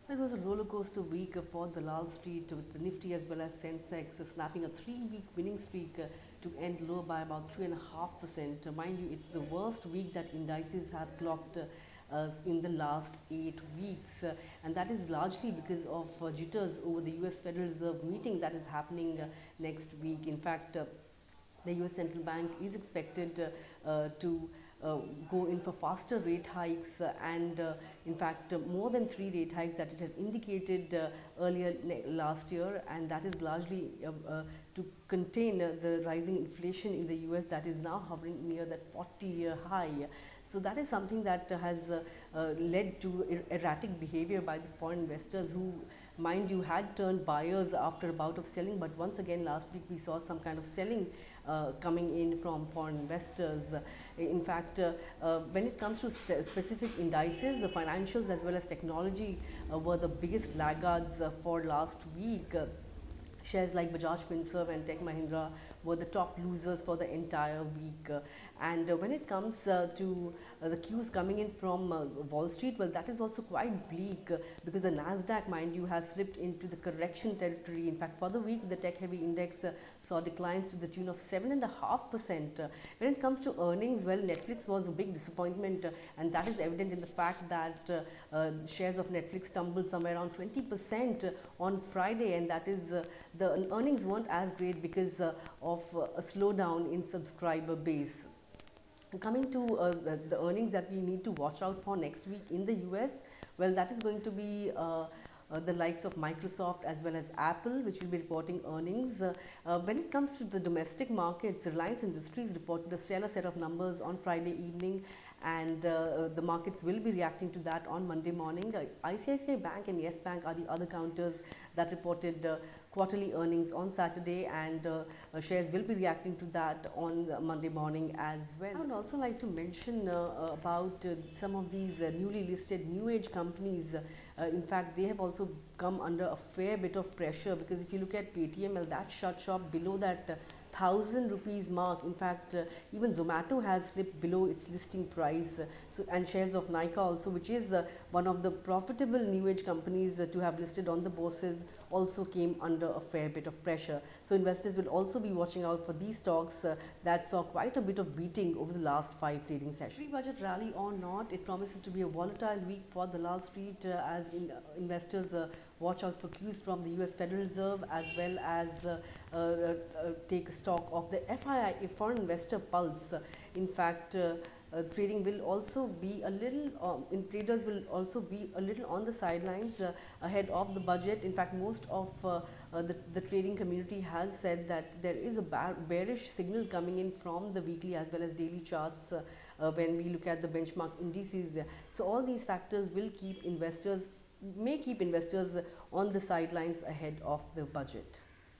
It was a roller coaster week for the Lal Street with the Nifty as well as Sensex snapping a 3 week winning streak to end lower by about 3.5%. Mind you, it's the worst week that indices have clocked in the last 8 weeks, and that is largely because of jitters over the US Federal Reserve meeting that is happening next week. In fact, the US Central Bank is expected to uh, go in for faster rate hikes and in fact more than 3 rate hikes that it had indicated earlier last year, and that is largely to contain the rising inflation in the US that is now hovering near that 40-year high. So that is something that has led to erratic behavior by the foreign investors who, mind you, had turned buyers after a bout of selling, but once again last week we saw some kind of selling coming in from foreign investors. In fact, when it comes to specific indices, the financials as well as technology were the biggest laggards for last week. Shares like Bajaj Finserv and Tech Mahindra were the top losers for the entire week. And when it comes to the cues coming in from Wall Street, well, that is also quite bleak because the Nasdaq, mind you, has slipped into the correction territory. In fact, for the week, the tech-heavy index saw declines to the tune of 7.5%. When it comes to earnings, well, Netflix was a big disappointment, and that is evident in the fact that shares of Netflix tumbled somewhere around 20% on Friday, and that is the earnings weren't as great because of a slowdown in subscriber base. Coming to the earnings that we need to watch out for next week in the US, well, that is going to be the likes of Microsoft as well as Apple, which will be reporting earnings. When it comes to the domestic markets, Reliance Industries reported a stellar set of numbers on Friday evening, and the markets will be reacting to that on Monday morning. ICICI Bank and Yes Bank are the other counters that reported quarterly earnings on Saturday, and shares will be reacting to that on Monday morning as well. I would also like to mention about some of these newly listed new age companies. In fact, they have also come under a fair bit of pressure because if you look at Paytm, that shut shop below that 1,000 rupees mark. In fact, even Zomato has slipped below its listing price. And shares of Nykaa also, which is one of the profitable new age companies to have listed on the bourses, also came under a fair bit of pressure. So investors will also be watching out for these stocks that saw quite a bit of beating over the last 5 trading sessions. Pre-budget rally or not, it promises to be a volatile week for the Lal Street as investors watch out for cues from the US Federal Reserve as well as take stock of the FII, Foreign Investor Pulse. In fact, trading will also be a little, traders will also be a little on the sidelines ahead of the budget. In fact, most of the trading community has said that there is a bearish signal coming in from the weekly as well as daily charts when we look at the benchmark indices. So all these factors will keep investors, may keep investors on the sidelines ahead of the budget.